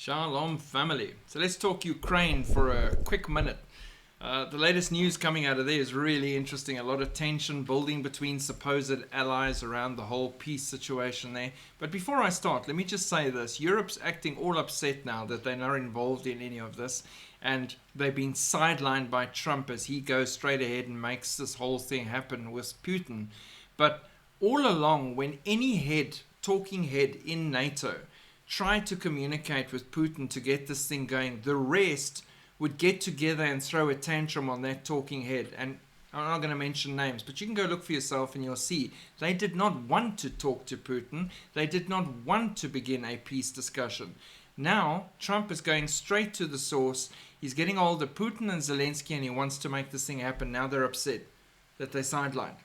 Shalom family. So let's talk Ukraine for a quick minute. The latest news coming out of there is really interesting. A lot of tension building between supposed allies around the whole peace situation there. But before I start, let me just say this. Europe's acting all upset now that they're not involved in any of this. And they've been sidelined by Trump as he goes straight ahead and makes this whole thing happen with Putin. But all along, when any talking head in NATO tried to communicate with Putin to get this thing going, the rest would get together and throw a tantrum on that talking head. And I'm not going to mention names, but you can go look for yourself and you'll see they did not want to talk to Putin. They did not want to begin a peace discussion. Now Trump is going straight to the source. He's getting hold of Putin and Zelensky and he wants to make this thing happen. Now they're upset that they sidelined.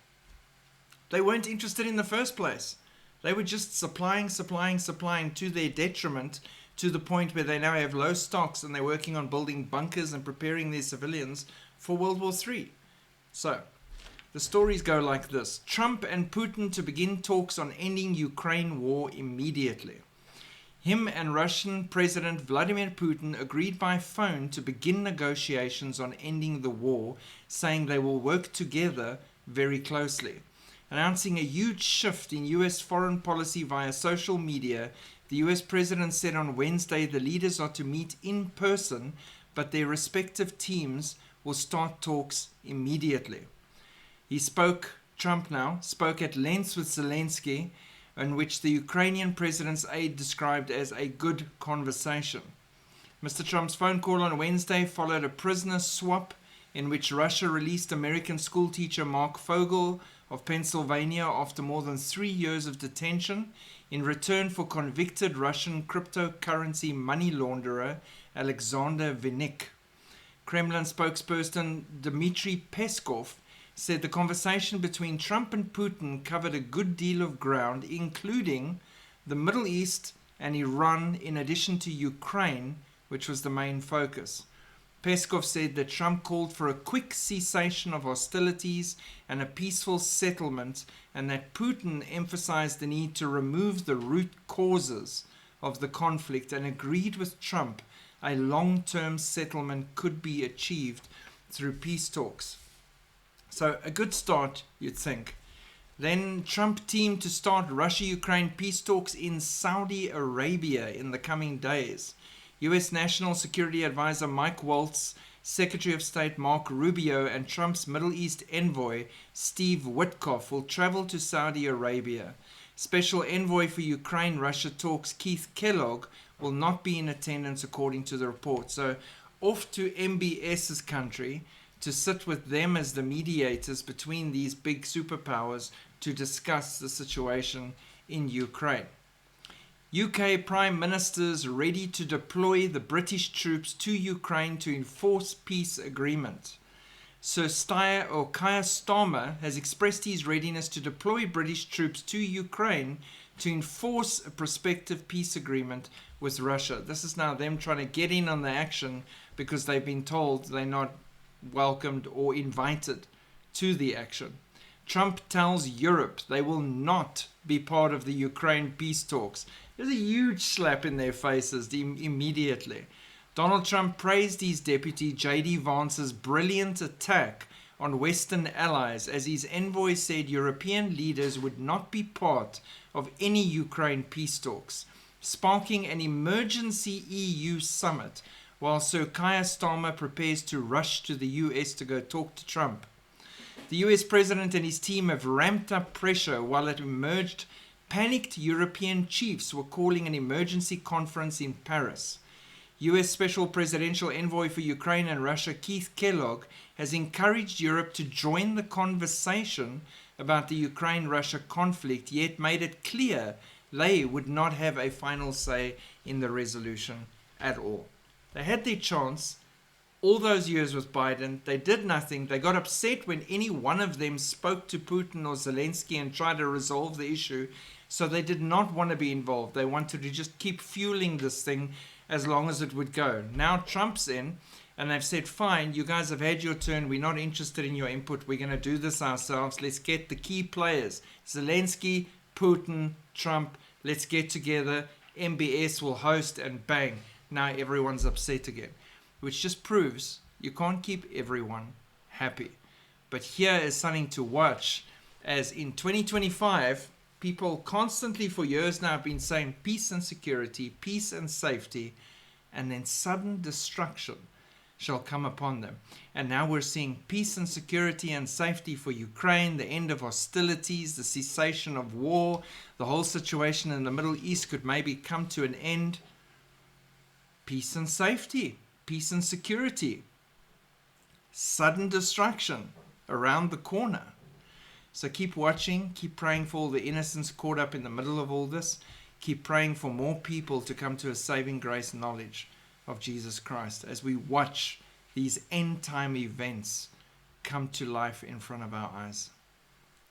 They weren't interested in the first place. They were just supplying to their detriment, to the point where they now have low stocks and they're working on building bunkers and preparing their civilians for World War III. So, the stories go like this. Trump and Putin to begin talks on ending Ukraine war immediately. Him and Russian President Vladimir Putin agreed by phone to begin negotiations on ending the war, saying they will work together very closely. Announcing a huge shift in U.S. foreign policy via social media, the U.S. president said on Wednesday the leaders are to meet in person, but their respective teams will start talks immediately. Trump spoke at length with Zelensky, in which the Ukrainian president's aide described as a good conversation. Mr. Trump's phone call on Wednesday followed a prisoner swap in which Russia released American schoolteacher Mark Fogel of Pennsylvania after more than 3 years of detention in return for convicted Russian cryptocurrency money launderer Alexander Vinnik. Kremlin spokesperson Dmitry Peskov said the conversation between Trump and Putin covered a good deal of ground, including the Middle East and Iran, in addition to Ukraine, which was the main focus. Peskov said that Trump called for a quick cessation of hostilities and a peaceful settlement, and that Putin emphasized the need to remove the root causes of the conflict and agreed with Trump a long-term settlement could be achieved through peace talks. So a good start, you'd think. Then Trump teamed to start Russia-Ukraine peace talks in Saudi Arabia in the coming days. U.S. National Security Advisor Mike Waltz, Secretary of State Mark Rubio, and Trump's Middle East envoy Steve Witkoff will travel to Saudi Arabia. Special envoy for Ukraine-Russia talks Keith Kellogg will not be in attendance according to the report. So off to MBS's country to sit with them as the mediators between these big superpowers to discuss the situation in Ukraine. UK Prime Ministers ready to deploy the British troops to Ukraine to enforce peace agreement. Sir Keir Starmer has expressed his readiness to deploy British troops to Ukraine to enforce a prospective peace agreement with Russia. This is now them trying to get in on the action because they've been told they're not welcomed or invited to the action. Trump tells Europe they will not be part of the Ukraine peace talks. There's a huge slap in their faces immediately. Donald Trump praised his deputy J.D. Vance's brilliant attack on Western allies as his envoy said European leaders would not be part of any Ukraine peace talks, sparking an emergency EU summit while Sir Keir Starmer prepares to rush to the US to go talk to Trump. The US president and his team have ramped up pressure while it emerged panicked European chiefs were calling an emergency conference in Paris. US Special Presidential Envoy for Ukraine and Russia Keith Kellogg has encouraged Europe to join the conversation about the Ukraine-Russia conflict, yet made it clear they would not have a final say in the resolution at all. They had their chance. All those years with Biden, they did nothing. They got upset when any one of them spoke to Putin or Zelensky and tried to resolve the issue. So they did not want to be involved. They wanted to just keep fueling this thing as long as it would go. Now Trump's in and they've said, fine, you guys have had your turn. We're not interested in your input. We're going to do this ourselves. Let's get the key players. Zelensky, Putin, Trump. Let's get together. MBS will host and bang. now everyone's upset again, which just proves you can't keep everyone happy. But here is something to watch, as in 2025, people constantly for years now have been saying peace and security, peace and safety, and then sudden destruction shall come upon them. And now we're seeing peace and security and safety for Ukraine, the end of hostilities, the cessation of war, the whole situation in the Middle East could maybe come to an end. Peace and safety, peace and security, sudden destruction around the corner. So keep watching, keep praying for all the innocents caught up in the middle of all this. Keep praying for more people to come to a saving grace knowledge of Jesus Christ as we watch these end time events come to life in front of our eyes.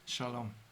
Shalom.